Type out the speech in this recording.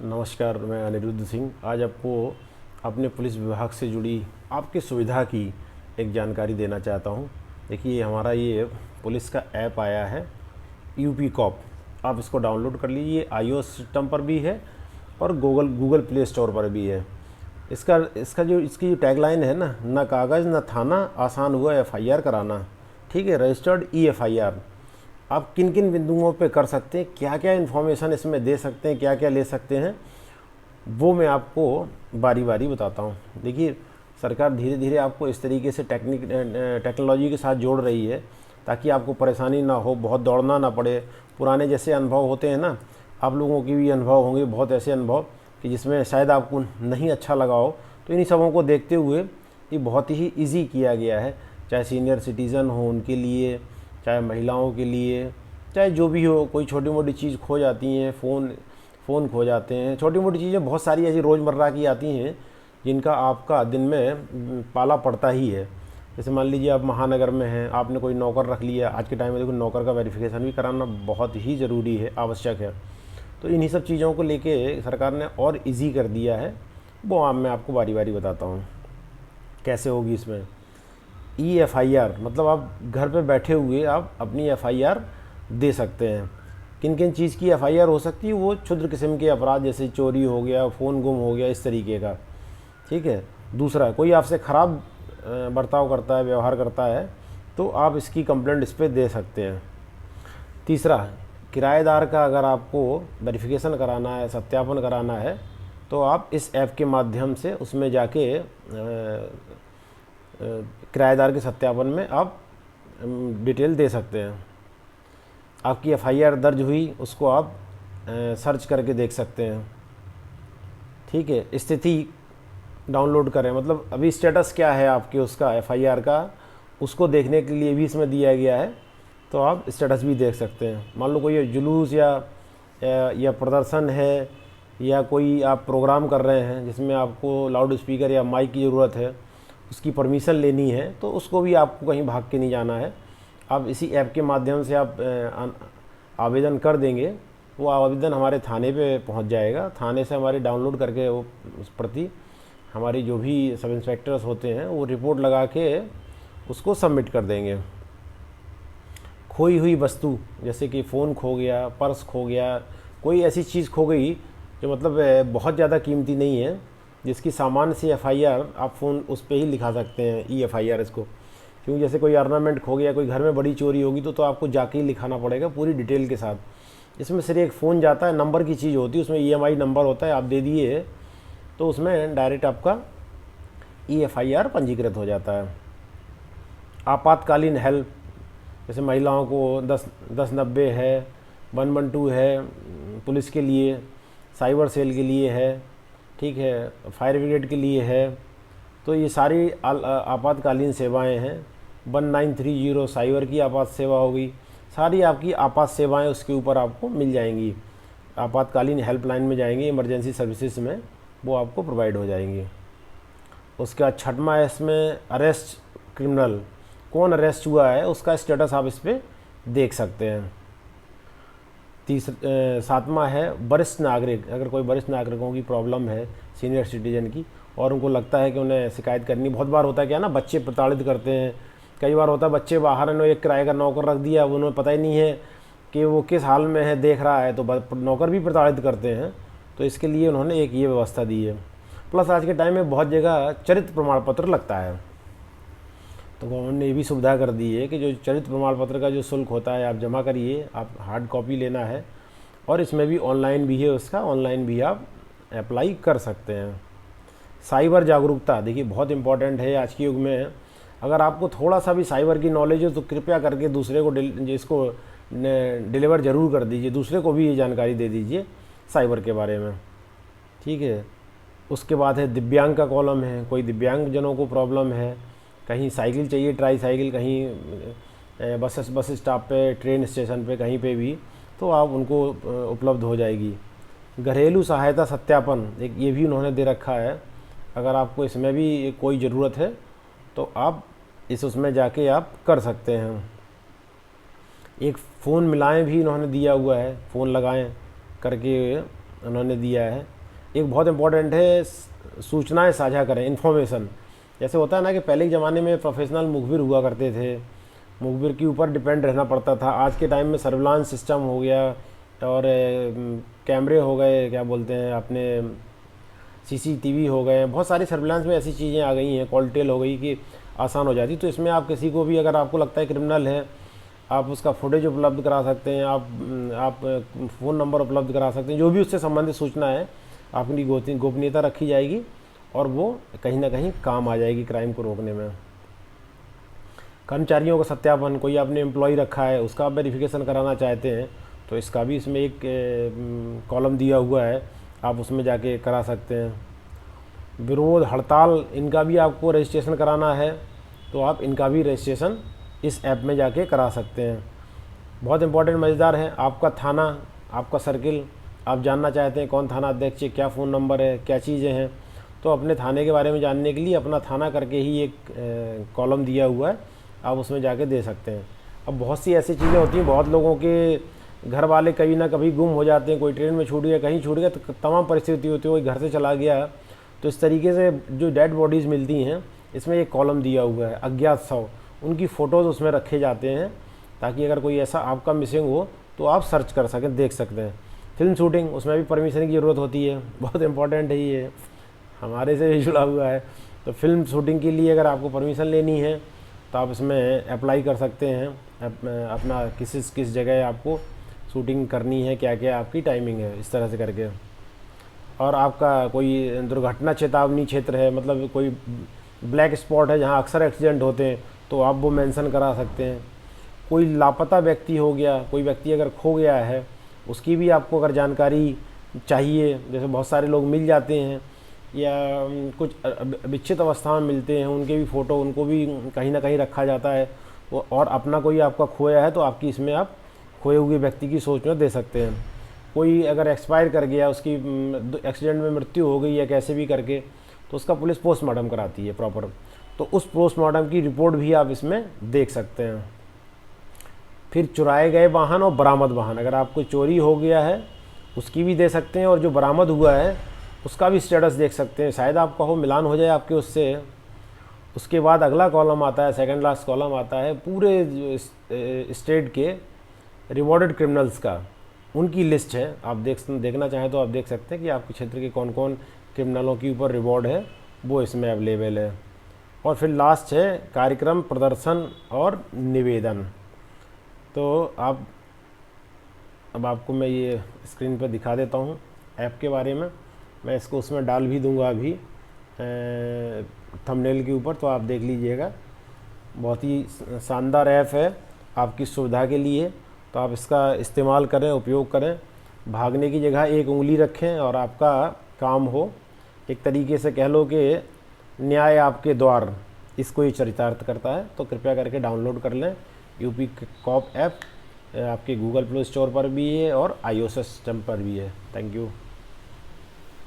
नमस्कार, मैं अनिरुद्ध सिंह आज आपको अपने पुलिस विभाग से जुड़ी आपकी सुविधा की एक जानकारी देना चाहता हूं। देखिए, हमारा ये पुलिस का ऐप आया है यूपी कॉप। आप इसको डाउनलोड कर लीजिए। iOS सिस्टम पर भी है और गूगल प्ले स्टोर पर भी है। इसकी जो टैगलाइन है ना कागज़ न थाना, आसान हुआ FIR कराना। ठीक है, रजिस्टर्ड EFIR। आप किन किन बिंदुओं पे कर सकते हैं, क्या क्या इन्फॉर्मेशन इसमें दे सकते हैं, क्या क्या ले सकते हैं, वो मैं आपको बारी बारी बताता हूँ। देखिए, सरकार धीरे धीरे आपको इस तरीके से टेक्नोलॉजी के साथ जोड़ रही है ताकि आपको परेशानी ना हो, बहुत दौड़ना ना पड़े। पुराने जैसे अनुभव होते हैं ना, आप लोगों के भी अनुभव होंगे, बहुत ऐसे अनुभव कि जिसमें शायद आपको नहीं अच्छा लगा हो। तो इन्हीं सबों को देखते हुए ये बहुत ही ईजी किया गया है, चाहे सीनियर सिटीज़न हो उनके लिए, चाहे महिलाओं के लिए, चाहे जो भी हो। कोई छोटी मोटी चीज़ खो जाती हैं, फ़ोन खो जाते हैं, छोटी मोटी चीज़ें बहुत सारी ऐसी रोज़मर्रा की आती हैं जिनका आपका दिन में पाला पड़ता ही है। जैसे मान लीजिए आप महानगर में हैं, आपने कोई नौकर रख लिया। आज के टाइम में देखो, नौकर का वेरिफिकेशन भी कराना बहुत ही ज़रूरी है, आवश्यक है। तो इन्हीं सब चीज़ों को लेके सरकार ने और इजी कर दिया है। वो मैं आपको बारी बारी बताता हूँ कैसे होगी इसमें। EFIR मतलब आप घर पे बैठे हुए आप अपनी FIR दे सकते हैं। किन किन चीज़ की FIR हो सकती है? वो क्षुद्र किस्म के अपराध जैसे चोरी हो गया, फ़ोन गुम हो गया, इस तरीके का। ठीक है। दूसरा, कोई आपसे ख़राब बर्ताव करता है, व्यवहार करता है, तो आप इसकी कंप्लेंट इस पर दे सकते हैं। तीसरा, किराएदार का अगर आपको वेरिफिकेशन कराना है, सत्यापन कराना है, तो आप इस ऐप के माध्यम से उसमें जाके किराएदार के सत्यापन में आप डिटेल दे सकते हैं। आपकी FIR दर्ज हुई, उसको आप सर्च करके देख सकते हैं। ठीक है। स्थिति डाउनलोड करें, मतलब अभी स्टेटस क्या है आपके उसका FIR का, उसको देखने के लिए भी इसमें दिया गया है। तो आप स्टेटस भी देख सकते हैं। मान लो कोई जुलूस या प्रदर्शन है, या कोई आप प्रोग्राम कर रहे हैं जिसमें आपको लाउड स्पीकर या माइक की ज़रूरत है, उसकी परमिशन लेनी है, तो उसको भी आपको कहीं भाग के नहीं जाना है। आप इसी ऐप के माध्यम से आप आवेदन कर देंगे। वो आवेदन हमारे थाने पे पहुंच जाएगा। थाने से हमारे डाउनलोड करके वो उस प्रति हमारी जो भी सब इंस्पेक्टर्स होते हैं वो रिपोर्ट लगा के उसको सबमिट कर देंगे। खोई हुई वस्तु जैसे कि फ़ोन खो गया, पर्स खो गया, कोई ऐसी चीज़ खो गई जो मतलब बहुत ज़्यादा कीमती नहीं है, जिसकी सामान्य सी FIR आप फ़ोन उस पर ही लिखा सकते हैं, EFIR इसको। क्योंकि जैसे कोई ऑर्नामेंट खो गया, कोई घर में बड़ी चोरी होगी, तो आपको जाके ही लिखाना पड़ेगा पूरी डिटेल के साथ। इसमें सिर्फ एक फ़ोन जाता है, नंबर की चीज़ होती है, उसमें EMI नंबर होता है, आप दे दिए तो उसमें डायरेक्ट आपका EFIR पंजीकृत हो जाता है। आपातकालीन हेल्प, जैसे महिलाओं को 1090 है, 112 है पुलिस के लिए, साइबर सेल के लिए है, ठीक है, फायर ब्रिगेड के लिए है। तो ये सारी आपातकालीन सेवाएं हैं। 1930 साइबर की आपात सेवा होगी। सारी आपकी आपात सेवाएं उसके ऊपर आपको मिल जाएंगी। आपातकालीन हेल्पलाइन में जाएंगे, इमरजेंसी सर्विसेज में वो आपको प्रोवाइड हो जाएंगी। उसके बाद छठवां है इसमें अरेस्ट क्रिमिनल, कौन अरेस्ट हुआ है उसका स्टेटस आप इस पर देख सकते हैं। सातवां है वरिष्ठ नागरिक, अगर कोई वरिष्ठ नागरिकों की प्रॉब्लम है, सीनियर सिटीजन की, और उनको लगता है कि उन्हें शिकायत करनी, बहुत बार होता है क्या ना, बच्चे प्रताड़ित करते हैं। कई बार होता है बच्चे बाहर ने एक किराए का नौकर रख दिया, उन्हें पता ही नहीं है कि वो किस हाल में है, देख रहा है, तो नौकर भी प्रताड़ित करते हैं। तो इसके लिए उन्होंने एक ये व्यवस्था दी है। प्लस आज के टाइम में बहुत जगह चरित्र प्रमाण पत्र लगता है, तो गवर्नमेंट ने ये भी सुविधा कर दी है कि जो चरित्र प्रमाण पत्र का जो शुल्क होता है आप जमा करिए, आप हार्ड कॉपी लेना है, और इसमें भी ऑनलाइन भी है, उसका ऑनलाइन भी आप अप्लाई कर सकते हैं। साइबर जागरूकता देखिए बहुत इंपॉर्टेंट है आज के युग में। अगर आपको थोड़ा सा भी साइबर की नॉलेज हो तो कृपया करके दूसरे को इसको डिलीवर ज़रूर कर दीजिए, दूसरे को भी ये जानकारी दे दीजिए साइबर के बारे में। ठीक है। उसके बाद है दिव्यांग का कॉलम है, कोई दिव्यांग जनों को प्रॉब्लम है, कहीं साइकिल चाहिए, ट्राई साइकिल, कहीं बस स्टॉप पे, ट्रेन स्टेशन पे, कहीं पे भी, तो आप उनको उपलब्ध हो जाएगी। घरेलू सहायता सत्यापन एक ये भी उन्होंने दे रखा है। अगर आपको इसमें भी कोई ज़रूरत है तो आप उसमें जाके आप कर सकते हैं। एक फ़ोन मिलाएं भी इन्होंने दिया हुआ है, फ़ोन लगाएं करके उन्होंने दिया है। एक बहुत इम्पोर्टेंट है, सूचनाएं साझा करें, इन्फॉर्मेशन। जैसे होता है ना कि पहले के ज़माने में प्रोफेशनल मुखबिर हुआ करते थे, मुखबिर के ऊपर डिपेंड रहना पड़ता था। आज के टाइम में सर्विलांस सिस्टम हो गया और कैमरे हो गए, क्या बोलते हैं अपने, सीसीटीवी हो गए, बहुत सारी सर्विलांस में ऐसी चीज़ें आ गई हैं, कॉलटेल हो गई कि आसान हो जाती। तो इसमें आप किसी को भी, अगर आपको लगता है क्रिमिनल है, आप उसका फुटेज उपलब्ध करा सकते हैं, आप फ़ोन नंबर उपलब्ध करा सकते हैं, जो भी उससे संबंधित सूचना है आपकी गोपनीयता रखी जाएगी और वो कहीं ना कहीं काम आ जाएगी क्राइम को रोकने में। कर्मचारियों का सत्यापन, कोई आपने एम्प्लॉय रखा है उसका आप वेरिफिकेशन कराना चाहते हैं तो इसका भी इसमें एक कॉलम दिया हुआ है, आप उसमें जाके करा सकते हैं। विरोध, हड़ताल, इनका भी आपको रजिस्ट्रेशन कराना है तो आप इनका भी रजिस्ट्रेशन इस ऐप में जाके करा सकते हैं। बहुत इंपॉर्टेंट, मज़ेदार है। आपका थाना, आपका सर्किल, आप जानना चाहते हैं कौन थाना अध्यक्ष है, क्या फ़ोन नंबर है, क्या चीज़ें हैं, तो अपने थाने के बारे में जानने के लिए अपना थाना करके ही एक कॉलम दिया हुआ है, आप उसमें जाके दे सकते हैं। अब बहुत सी ऐसी चीज़ें होती हैं, बहुत लोगों के घर वाले कभी ना कभी गुम हो जाते हैं, कोई ट्रेन में छूट गया, कहीं छूट गया, तो तमाम परिस्थिति होती है, कोई घर से चला गया, तो इस तरीके से जो डेड बॉडीज़ मिलती हैं इसमें एक कॉलम दिया हुआ है, अज्ञात शव, उनकी फ़ोटोज़ उसमें रखे जाते हैं ताकि अगर कोई ऐसा आपका मिसिंग हो तो आप सर्च कर सकें, देख सकते हैं। फिल्म शूटिंग, उसमें भी परमिशन की ज़रूरत होती है, बहुत इंपॉर्टेंट है ये, हमारे से भी जुड़ा हुआ है। तो फिल्म शूटिंग के लिए अगर आपको परमिशन लेनी है तो आप इसमें अप्लाई कर सकते हैं, अपना किस जगह आपको शूटिंग करनी है, क्या क्या आपकी टाइमिंग है, इस तरह से करके। और आपका कोई दुर्घटना चेतावनी क्षेत्र है, मतलब कोई ब्लैक स्पॉट है जहाँ अक्सर एक्सीडेंट होते हैं, तो आप वो मेंशन करा सकते हैं। कोई लापता व्यक्ति हो गया, कोई व्यक्ति अगर खो गया है, उसकी भी आपको अगर जानकारी चाहिए, जैसे बहुत सारे लोग मिल जाते हैं या कुछ विच्छित अवस्था में मिलते हैं, उनके भी फ़ोटो, उनको भी कहीं ना कहीं रखा जाता है। और अपना कोई आपका खोया है तो आपकी इसमें आप खोए हुए व्यक्ति की सोच में दे सकते हैं। कोई अगर एक्सपायर कर गया, उसकी एक्सीडेंट में मृत्यु हो गई या कैसे भी करके, तो उसका पुलिस पोस्टमार्टम कराती है प्रॉपर, तो उस पोस्टमार्टम की रिपोर्ट भी आप इसमें देख सकते हैं। फिर चुराए गए वाहन और बरामद वाहन, अगर आपको चोरी हो गया है उसकी भी दे सकते हैं, और जो बरामद हुआ है उसका भी स्टेटस देख सकते हैं, शायद आपका हो मिलान हो जाए आपके उससे। उसके बाद अगला कॉलम आता है, सेकंड लास्ट कॉलम आता है, पूरे स्टेट के रिवॉर्डेड क्रिमिनल्स का, उनकी लिस्ट है। आप देखना चाहें तो आप देख सकते हैं कि आपके क्षेत्र के कौन कौन क्रिमिनलों के ऊपर रिवॉर्ड है, वो इसमें अवेलेबल है। और फिर लास्ट है कार्यक्रम, प्रदर्शन और निवेदन। तो अब आपको मैं ये स्क्रीन पर दिखा देता हूँ ऐप के बारे में, मैं इसको उसमें डाल भी दूंगा अभी थंबनेल के ऊपर, तो आप देख लीजिएगा। बहुत ही शानदार ऐप है आपकी सुविधा के लिए, तो आप इसका इस्तेमाल करें, उपयोग करें। भागने की जगह एक उंगली रखें और आपका काम हो, एक तरीके से कह लो कि न्याय आपके द्वार, इसको ये चरितार्थ करता है। तो कृपया करके डाउनलोड कर लें। यूपी कॉप ऐप आपके गूगल प्ले स्टोर पर भी है और iOS सिस्टम पर भी है। Thank you.